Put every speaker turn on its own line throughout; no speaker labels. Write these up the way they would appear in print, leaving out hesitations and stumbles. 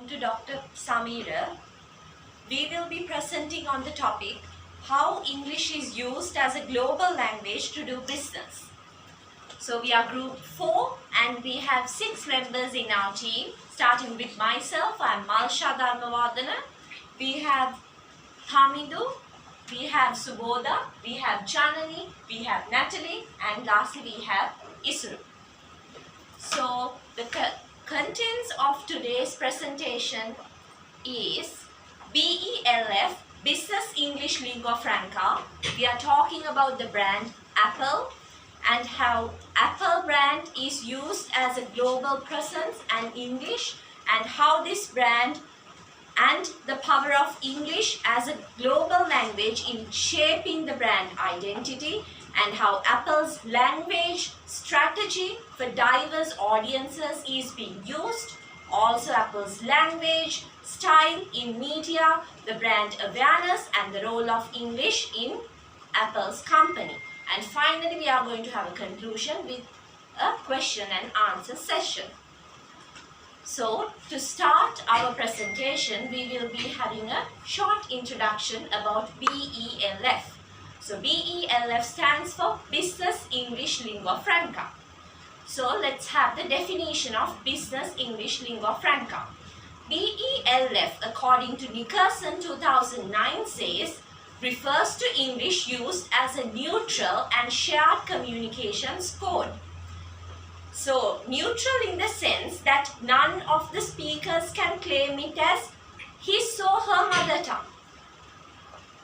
to Dr. Samira. We will be presenting on the topic how English is used as a global language to do business. So we are group 4 and we have 6 members in our team. Starting with myself, I am Malsha Dharmavardhana. We have Hamidu, we have Subodha, we have Janani, we have Natalie, and lastly we have Isru. So the contents of today's presentation is BELF, Business English Lingua Franca. We are talking about the brand Apple and how Apple brand is used as a global presence and English, and how this brand and the power of English as a global language in shaping the brand identity, and how Apple's language strategy for diverse audiences is being used. Also Apple's language style in media, the brand awareness and the role of English in Apple's company. And finally we are going to have a conclusion with a question and answer session. So to start our presentation, we will be having a short introduction about BELF. So BELF stands for Business English Lingua Franca. So let's have the definition of Business English Lingua Franca. BELF, according to Nickerson 2009, says, refers to English used as a neutral and shared communications code. So neutral in the sense that none of the speakers can claim it as his or her mother tongue.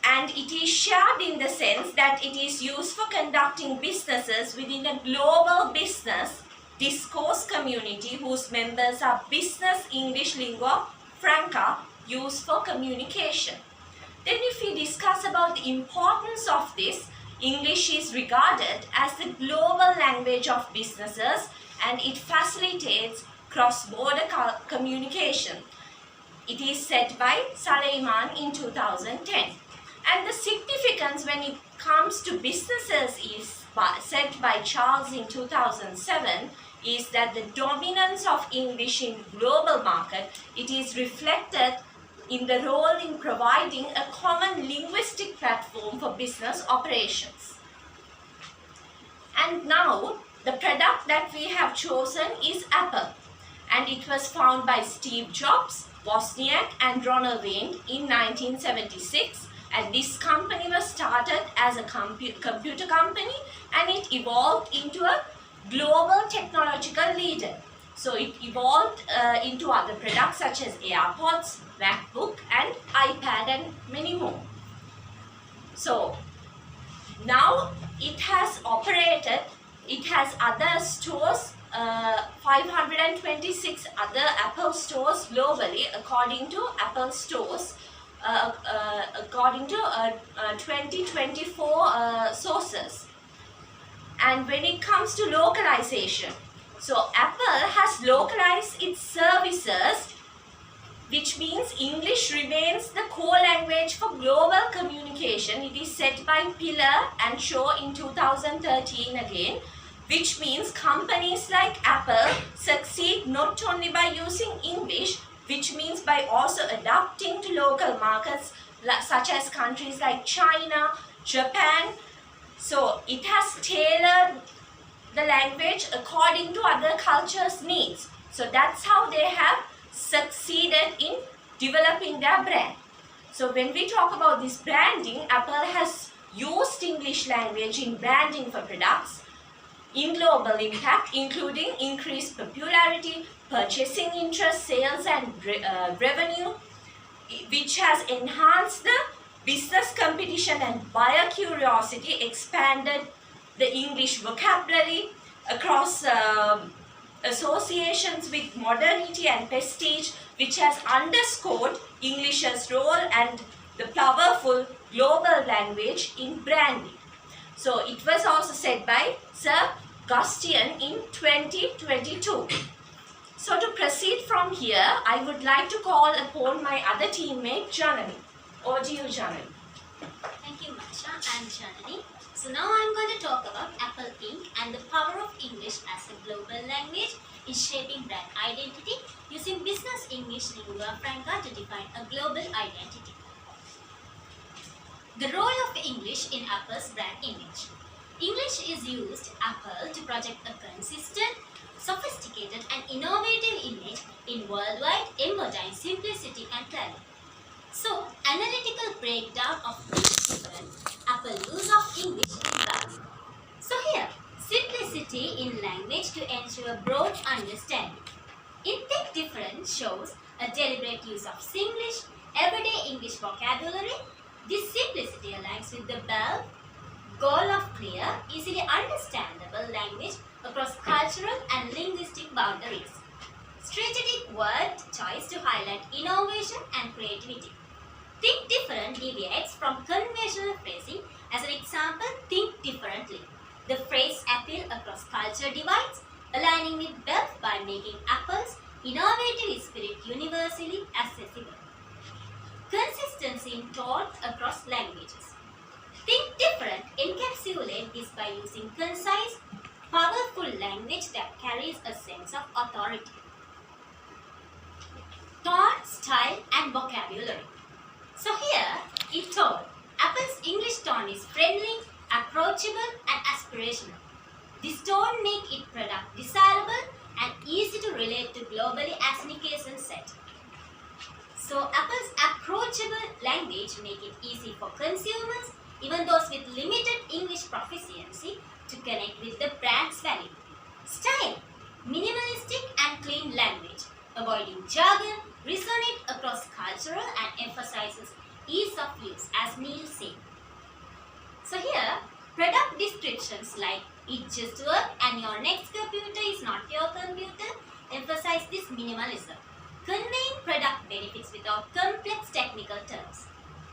And it is shared in the sense that it is used for conducting businesses within a global business discourse community whose members are Business English Lingua Franca used for communication. Then if we discuss about the importance of this, English is regarded as the global language of businesses and it facilitates cross-border communication. It is said by Suleiman in 2010. And the significance when it comes to businesses is said by Charles in 2007 is that the dominance of English in global market, it is reflected in the role in providing a common linguistic platform for business operations. And now the product that we have chosen is Apple, and it was founded by Steve Jobs, Wozniak and Ronald Wayne in 1976, and this company was started as a computer company and it evolved into a global technological leader. So it evolved into other products such as AirPods, MacBook and iPad and many more. So now it has operated, it has other stores, 526 other Apple stores globally according to Apple stores, according to 2024 sources. And when it comes to localization, so Apple has localized its services, which means English remains the core language for global communication. It is said by Pillar and Shaw in 2013 again, which means companies like Apple succeed not only by using English, which means by also adapting to local markets such as countries like China, Japan. So it has tailored the language according to other cultures' needs. So that's how they have succeeded in developing their brand. So when we talk about this branding, Apple has used English language in branding for products in global impact, including increased popularity, purchasing interest, sales and revenue, which has enhanced the business competition and buyer curiosity, expanded the English vocabulary across associations with modernity and prestige, which has underscored English's role and the powerful global language in branding. So it was also said by Sir Gustian in 2022. So to proceed from here, I would like to call upon my other teammate Janani. Over to you, Janani.
Thank you, Masha and Janani. So now I'm going to talk about Apple Inc. and the power of English as a global language in shaping brand identity using business English lingua franca to define a global identity. The role of English in Apple's brand image. English is used Apple to project a consistent, sophisticated and innovative image in worldwide embodying simplicity and clarity. So, analytical breakdown of each different Apple use of English in brand. So here, simplicity in language to ensure broad understanding. In Think Different shows a deliberate use of Singlish, everyday English vocabulary. This simplicity aligns with the goal of clear, easily understandable language across cultural and linguistic boundaries. Strategic word choice to highlight innovation and creativity. Think Different deviates from conventional phrasing. As an example, think differently. The phrase appeal across culture divides, aligning with Belf by making Apple's innovative spirit universally accessible. Consistency in thought across languages. Think Different encapsulate this by using concise, powerful language that carries a sense of authority. Tone, style and vocabulary. So here, in tone, Apple's English tone is friendly, approachable and aspirational. This tone makes its product desirable and easy to relate to globally as Nicholson said. So Apple's approachable language make it easy for consumers, even those with limited English proficiency, to connect with the brand's value. Style, minimalistic and clean language, avoiding jargon, resonate across cultural and emphasizes ease of use as Neil said. So here, product descriptions like it just works and your next computer is not your computer emphasize this minimalism, conveying product benefits without complex technical terms.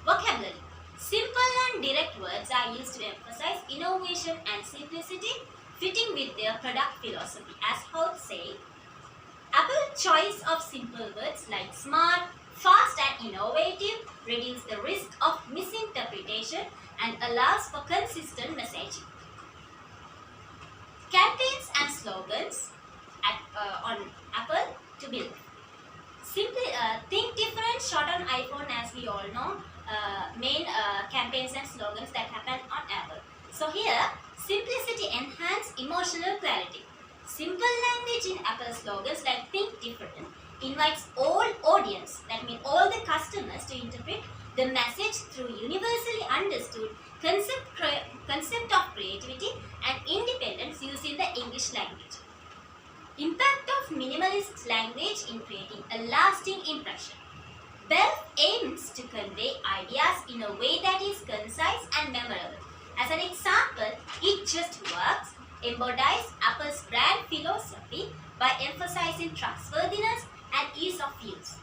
Vocabulary. Simple and direct words are used to emphasize innovation and simplicity, fitting with their product philosophy. As Holt said, Apple's choice of simple words like smart, fast and innovative reduce the risk of misinterpretation and allows for consistent messaging. Campaigns and slogans on Apple to build. Simply Think Different shot on iPhone, as we all know, main campaigns and slogans that happen on Apple. So here, simplicity enhance emotional clarity. Simple language in Apple slogans like Think Different invites all audience, that means all the customers, to interpret the message through universally understood concept of creativity and independence using the English language. Impact of minimalist language in creating a lasting impression. Belf aims to convey ideas in a way that is concise and memorable. As an example, it just works embodies Apple's brand philosophy by emphasizing trustworthiness and ease of use.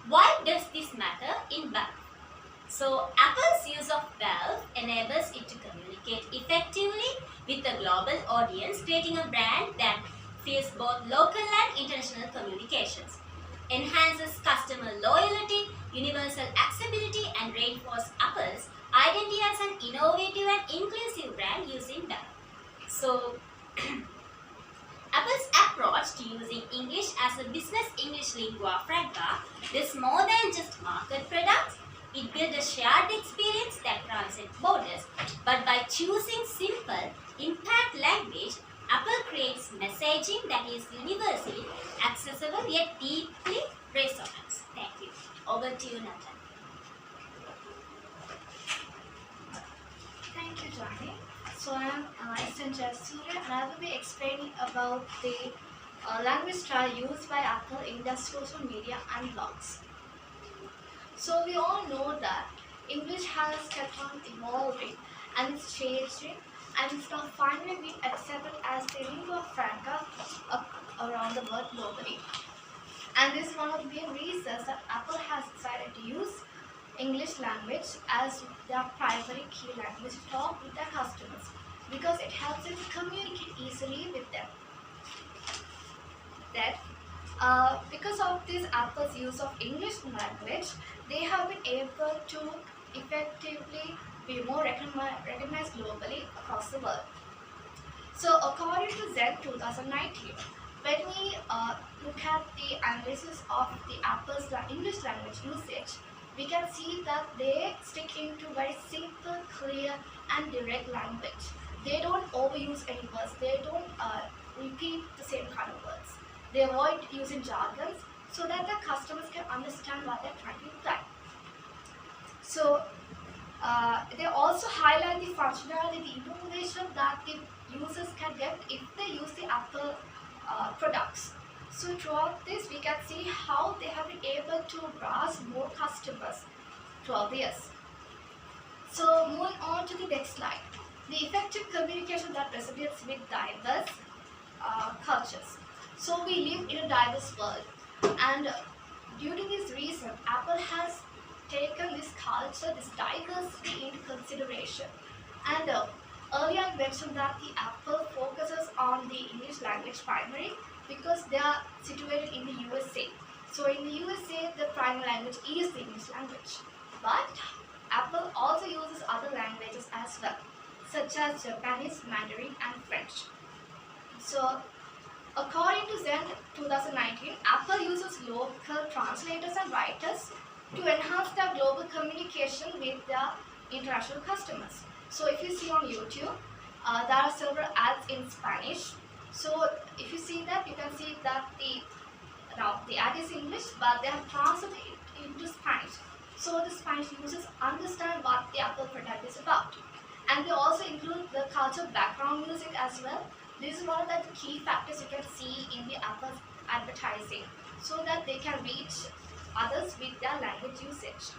Why does this matter in Belf? So, Apple's use of Belf enables it to communicate effectively with a global audience, creating a brand that feels both local and international communications, enhances customer loyalty, universal accessibility, and reinforces Apple's identity as an innovative and inclusive brand using Belf. So, Apple's approach to using English as a business English lingua franca is more than just market products. It builds a shared experience that transcends borders, but by choosing simple, impact language, Apple creates messaging that is universally accessible yet deeply resonant. Thank you. Over to you, Nathan.
Thank you, Johnny. So I am Assistant Judge Surya and I will be explaining about the language style used by Apple in their social media and blogs. So we all know that English has kept on evolving and it's changing and it's now finally being accepted as the lingua franca around the world globally. And this is one of the main reasons that Apple has decided to use English language as their primary key language to talk with their customers because it helps them to communicate easily with them. Then, because of this Apple's use of English language, they have been able to effectively be more recognized globally across the world. So according to Zen 2019, when we look at the analysis of the Apple's English language usage, we can see that they stick into very simple, clear and direct language. They don't overuse any words, they don't repeat the same kind of words. They avoid using jargons so that the customers can understand what they're trying to imply. So they also highlight the functionality, the innovation that the users can get if they use the Apple products. So throughout this, we can see how they have been able to grasp more customers throughout the years. So moving on to the next slide, the effective communication that resonates with diverse cultures. So we live in a diverse world, and due to this reason, Apple has taken this culture, this diversity into consideration. And earlier I mentioned that the Apple focuses on the English language primary because they are situated in the USA. So in the USA, the primary language is the English language. But Apple also uses other languages as well, such as Japanese, Mandarin and French. So according to Zen 2019, Apple uses local translators and writers to enhance their global communication with their international customers. So if you see on YouTube, there are several ads in Spanish. So if you see that, you can see that the ad is English, but they have translated it into Spanish. So the Spanish users understand what the Apple product is about. And they also include the cultural background music as well. This is one of the key factors you can see in the Apple's advertising, so that they can reach others with their language usage.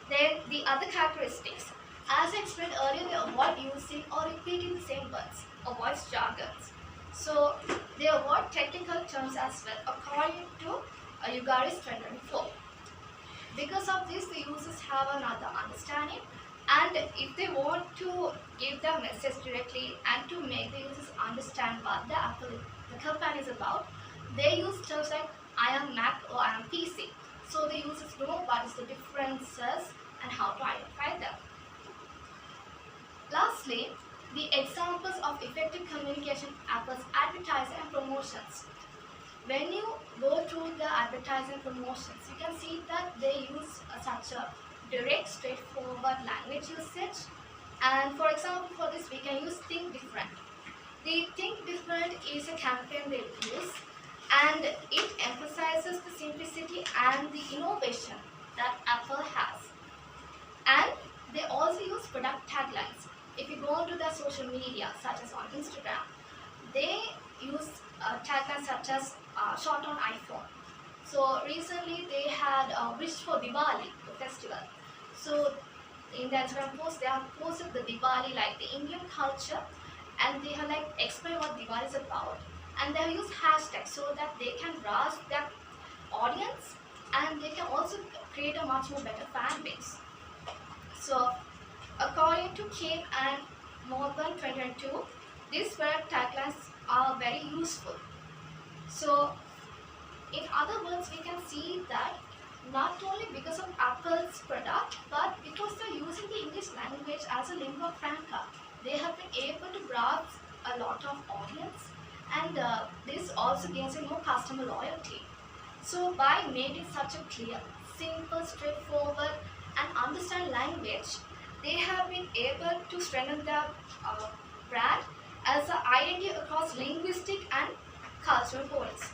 Then the other characteristics. As I explained earlier, they avoid using or repeating the same words, avoid jargons. So they avoid technical terms as well, according to Ugaris 2024. Because of this, the users have another understanding, and if they want to give their message directly and to make the users understand what the company is about, they use terms like I am Mac or I am PC. So the users know what is the differences and how to identify them. Lastly, the examples of effective communication Apple's advertising and promotions. When you go through the advertising promotions, you can see that they use such a direct, straightforward language usage. And for example, for this we can use Think Different. The Think Different is a campaign they use, and it emphasizes the simplicity and the innovation that Apple has. And they also use product taglines. If you go onto their social media, such as on Instagram, they use taglines such as shot on iPhone. So recently they had wished for Diwali, the festival. So in the Instagram post, they have posted the Diwali, like the Indian culture, and they have like explained what Diwali is about. And they have used hashtags so that they can grasp their audience, and they can also create a much more better fan base. So according to Kim and Morgan 2022, these product taglines are very useful. So in other words, we can see that not only because of Apple's product, but because they're using the English language as a lingua franca, they have been able to grasp a lot of audience, and this also gains more customer loyalty. So by making such a clear, simple, straightforward and understand language, they have been able to strengthen their brand as an identity across linguistic and cultural goals.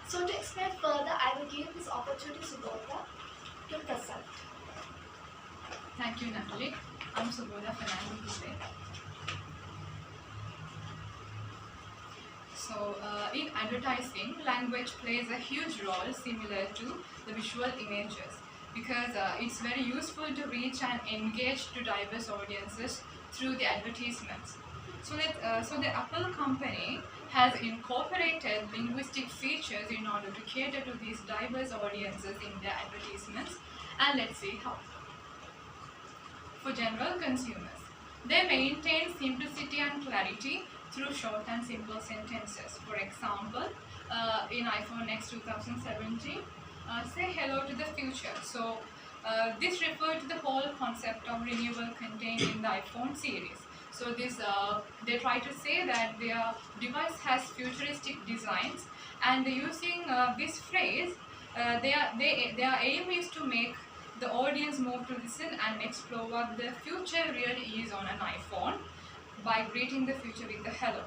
So to explain further, I will give this opportunity to Subodha to present.
Thank you, Natalie. I'm Subodha Fernandez today. So, in advertising, language plays a huge role similar to the visual images, because it's very useful to reach and engage to diverse audiences through the advertisements. So the Apple company has incorporated linguistic features in order to cater to these diverse audiences in their advertisements, and let's see how. For general consumers, they maintain simplicity and clarity through short and simple sentences. For example, in iPhone X 2017, say hello to the future. So This referred to the whole concept of renewal contained in the iPhone series. So they try to say that their device has futuristic designs, and using this phrase, their aim is to make the audience move to listen and explore what the future really is on an iPhone by greeting the future with a hello.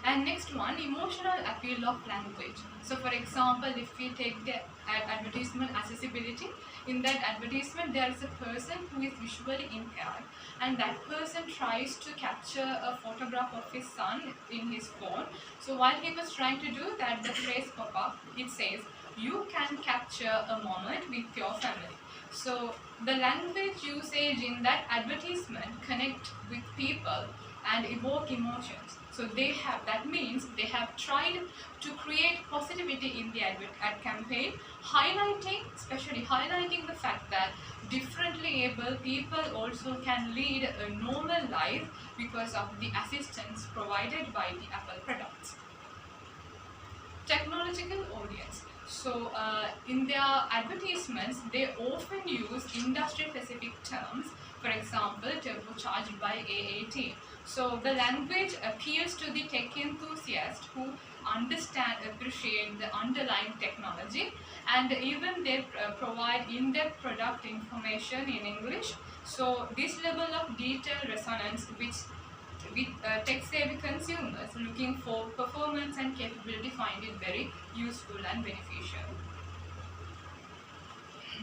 And next one, emotional appeal of language. So for example, if we take the advertisement accessibility, in that advertisement there is a person who is visually impaired, and that person tries to capture a photograph of his son in his phone. So while he was trying to do that, the phrase pop up, it says, "You can capture a moment with your family." So the language usage in that advertisement connect with people and evoke emotions. So that means they have tried to create positivity in the ad campaign, especially highlighting the fact that differently able people also can lead a normal life because of the assistance provided by the Apple products. Technological audience. So in their advertisements, they often use industry-specific terms. For example, turbocharged by AAT. So the language appeals to the tech enthusiast who appreciate the underlying technology, and even they provide in-depth product information in English. So this level of detail resonance with tech-savvy consumers looking for performance and capability find it very useful and beneficial.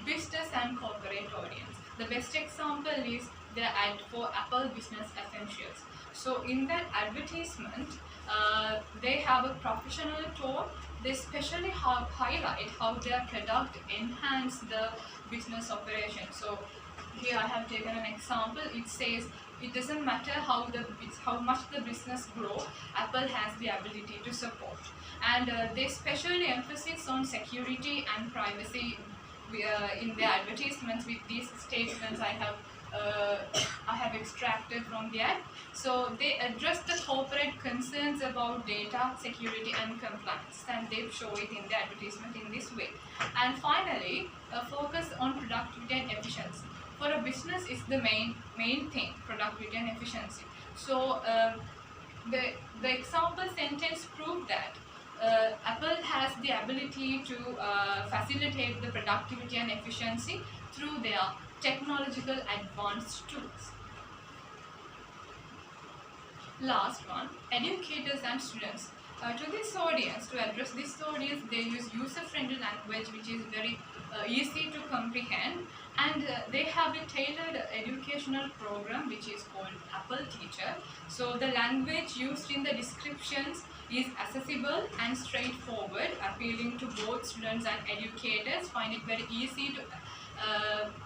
Business and corporate audience. The best example is the ad for Apple Business Essentials. So in that advertisement, they have a professional tone. They especially highlight how their product enhance the business operation. So here I have taken an example. It says, it doesn't matter how much the business grow, Apple has the ability to support. And they especially emphasis on security and privacy in their advertisements. With these statements I have extracted from the ad. So they address the corporate concerns about data security and compliance, and they show it in the advertisement in this way. And finally, focus on productivity and efficiency. For a business is the main thing, productivity and efficiency. So the example sentence proved that Apple has the ability to facilitate the productivity and efficiency through their technological advanced tools. Last one, educators and students. To address this audience, they use user-friendly language which is very easy to comprehend, and they have a tailored educational program which is called Apple Teacher. So the language used in the descriptions is accessible and straightforward, appealing to both students and educators. Find it very easy to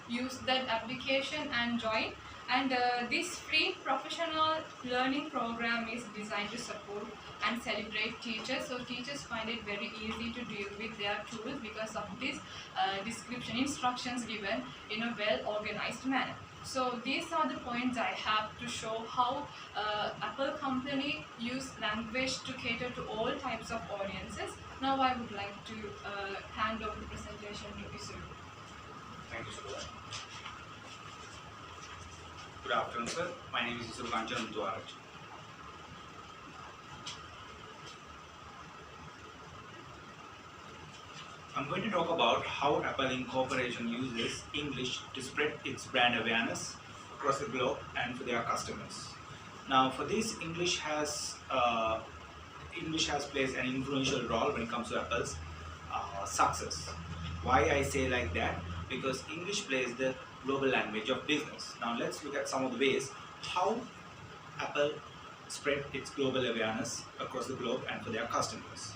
use that application and join. And this free professional learning program is designed to support and celebrate teachers. So teachers find it very easy to deal with their tools because of this instructions given in a well organized manner. So these are the points I have to show how Apple company use language to cater to all types of audiences. Now I would like to hand over the presentation to Isuru.
Thank you, Sudha. Good afternoon, sir. My name is Isuru Kanchan Dwaraj. I'm going to talk about how Apple Incorporation uses English to spread its brand awareness across the globe and for their customers. Now, for this, English has plays an influential role when it comes to Apple's success. Why I say like that? Because English plays the global language of business. Now let's look at some of the ways how Apple spread its global awareness across the globe and for their customers.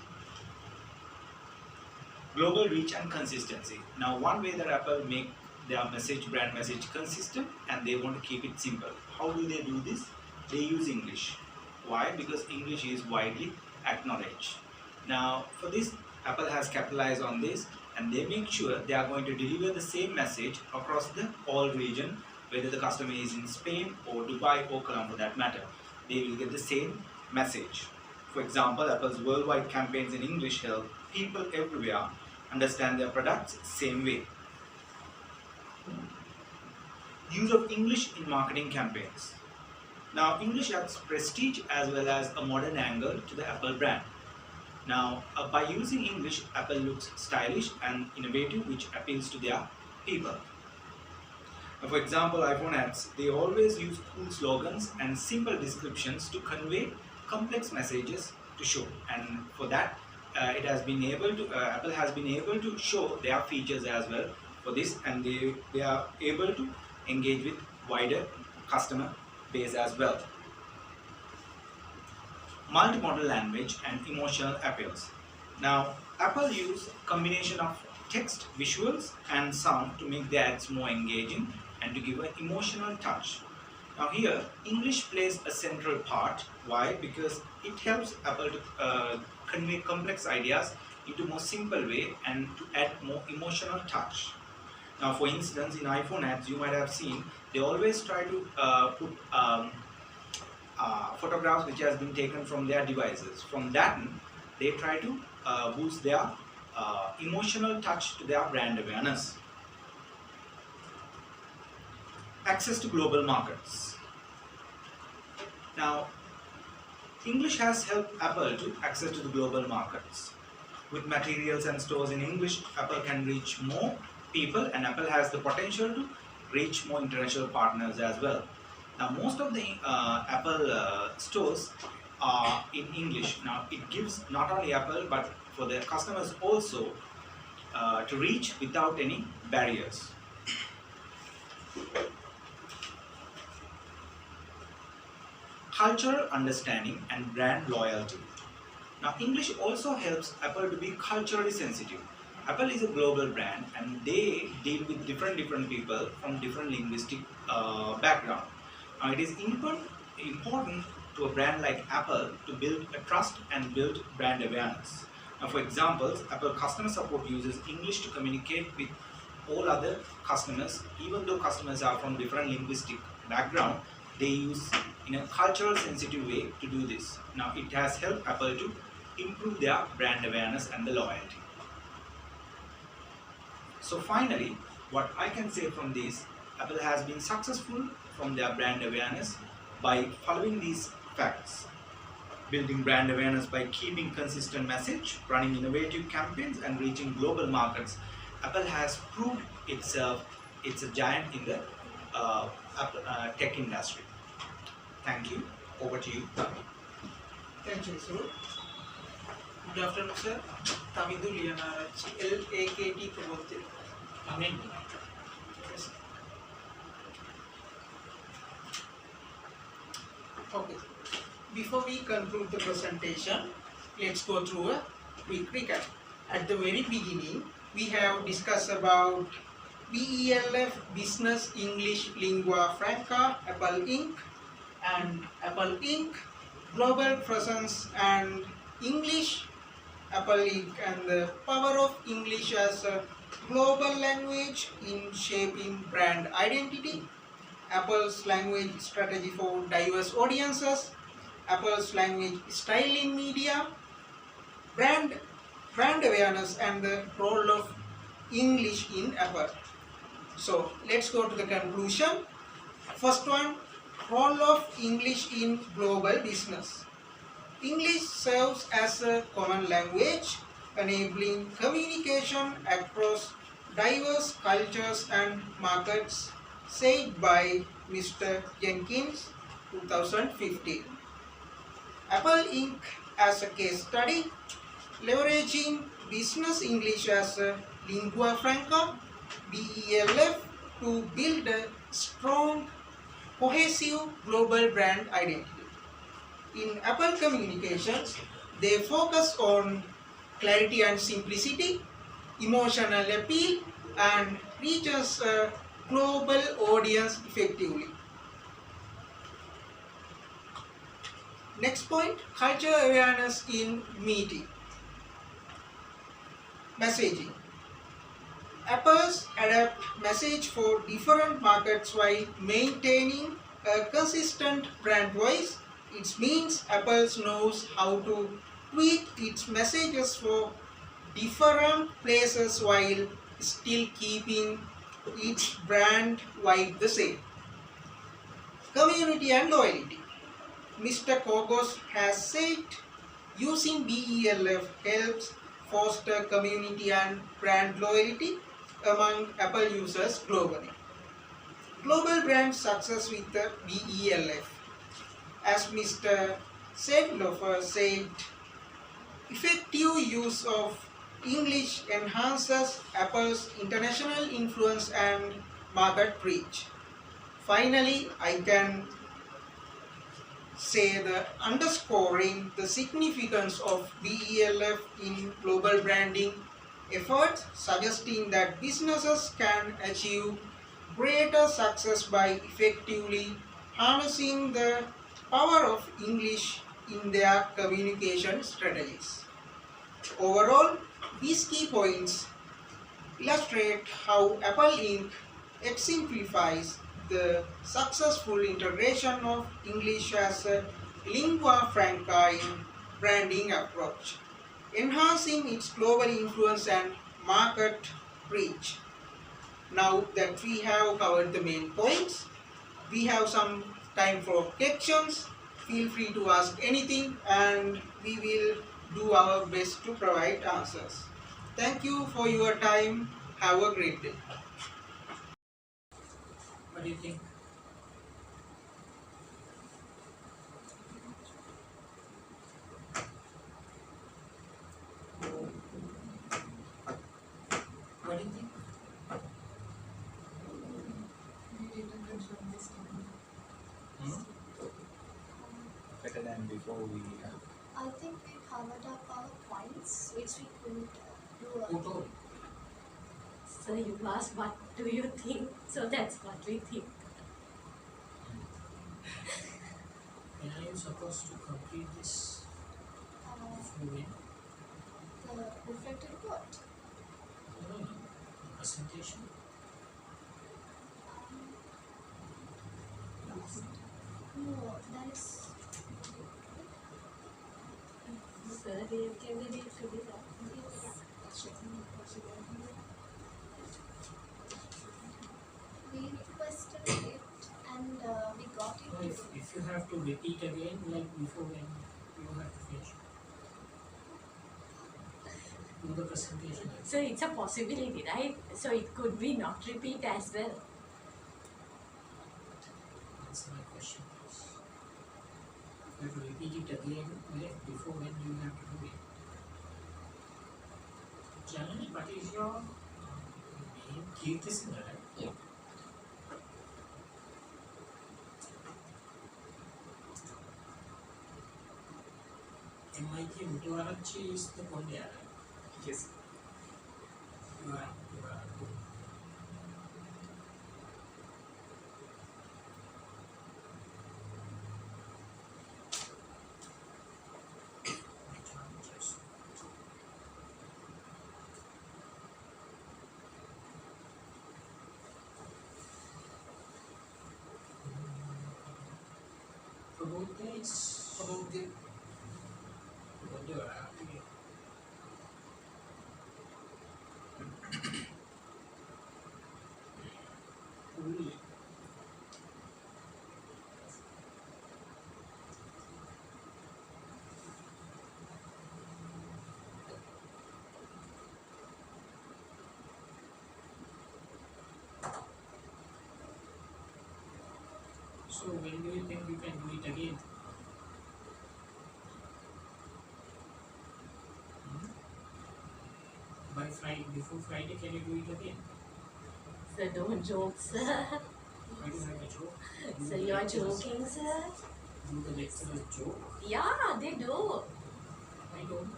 Global reach and consistency. Now one way that Apple make their brand message consistent, and they want to keep it simple. How do they do this? They use English. Why? Because English is widely acknowledged. Now for this, Apple has capitalized on this, and they make sure they are going to deliver the same message across the all region, whether the customer is in Spain or Dubai or Colombo for that matter. They will get the same message. For example, Apple's worldwide campaigns in English help people everywhere understand their products same way. Use of English in marketing campaigns. Now, English adds prestige as well as a modern angle to the Apple brand. Now, by using English, Apple looks stylish and innovative, which appeals to their people. For example, iPhone ads, they always use cool slogans and simple descriptions to convey complex messages to show. And for that, Apple has been able to show their features as well for this, and they are able to engage with wider customer base as well. Multimodal language and emotional appeals. Now, Apple use combination of text, visuals and sound to make the ads more engaging and to give an emotional touch. Now here, English plays a central part. Why? Because it helps Apple to convey complex ideas into a more simple way and to add more emotional touch. Now, for instance, in iPhone ads, you might have seen they always try to put photographs which has been taken from their devices. From that, they try to boost their emotional touch to their brand awareness. Access to global markets. Now, English has helped Apple to access to the global markets. With materials and stores in English, Apple can reach more people, and Apple has the potential to reach more international partners as well. Now, most of the Apple stores are in English. Now, it gives not only Apple but for their customers also to reach without any barriers. Cultural understanding and brand loyalty. Now, English also helps Apple to be culturally sensitive. Apple is a global brand and they deal with different people from different linguistic background. Now, it is important to a brand like Apple to build a trust and build brand awareness. Now, for example, Apple customer support uses English to communicate with all other customers. Even though customers are from different linguistic background, they use in a cultural sensitive way to do this. Now, it has helped Apple to improve their brand awareness and the loyalty. So finally, what I can say from this, Apple has been successful from their brand awareness by following these facts. Building brand awareness by keeping consistent message, running innovative campaigns and reaching global markets. Apple has proved itself it's a giant in the tech industry. Thank you. Over to you.
Thank you, sir. Good afternoon, sir. Tamidu Lianarachi, LAKT Promote. Amen. Yes. Okay. Before we conclude the presentation, let's go through a quick recap. At the very beginning, we have discussed about BELF, Business English Lingua Franca, Apple Inc. and Apple Inc. Global presence and English, Apple Inc. and the power of English as a global language in shaping brand identity, Apple's language strategy for diverse audiences, Apple's language style in media, brand awareness and the role of English in Apple. So let's go to the conclusion. First one, role of English in global business. English serves as a common language, enabling communication across diverse cultures and markets, said by Mr. Jenkins, 2015. Apple Inc. as a case study, leveraging business English as a lingua franca, BELF, to build a strong, cohesive global brand identity. In Apple Communications, they focus on clarity and simplicity, emotional appeal, and reaches a global audience effectively. Next point, culture awareness in meeting. Messaging. Apple's adapt message for different markets while maintaining a consistent brand voice. It means Apple knows how to tweak its messages for different places while still keeping each brand wide the same. Community and loyalty. Mr. Kogos has said using BELF helps foster community and brand loyalty among Apple users globally. Global brand success with the BELF. As Mr. Sedlofer said, effective use of English enhances Apple's international influence and market reach. Finally, I can say that underscoring the significance of BELF in global branding efforts, suggesting that businesses can achieve greater success by effectively harnessing the power of English in their communication strategies. Overall, these key points illustrate how Apple Inc. exemplifies the successful integration of English as a lingua franca in branding approach, enhancing its global influence and market reach. Now that we have covered the main points, we have some time for questions. Feel free to ask anything and we will do our best to provide answers. Thank you for your time. Have a great day.
What do you think? What do you think?
Better than before we.
I think we covered up our points, which we couldn't do.
Who told?
So you asked what do you think? So that's what we think.
When are you supposed to complete this movie?
The reflected report.
No, the presentation.
No, that is.
Sir, they can be read to be that.
We requested it and we got
No,
it.
if you have to repeat again, like before, when you have to finish. Do the presentation.
So it's a possibility, right? So it could be not repeat as well.
Answer my question, please. You have to repeat it again, like before, when you have to do it. Generally, what is your name? Keep this in there, right?
Yeah.
MIT Muthuarachchi is the Kondia, right?
Yes.
You are good. Prabodhya is Prabodhya. Fully. So when do you think you can do it again? By Friday, before Friday, can you do it again?
So don't joke, sir.
I don't have a joke. Do
So
the
you're
lecturers-
joking, sir?
Do the lecturers joke?
Yeah, they do.
I don't.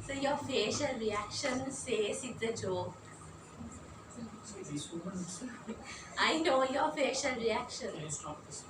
So your facial reaction says it's a joke.
So these women,
I know your facial reaction.
can you stop this?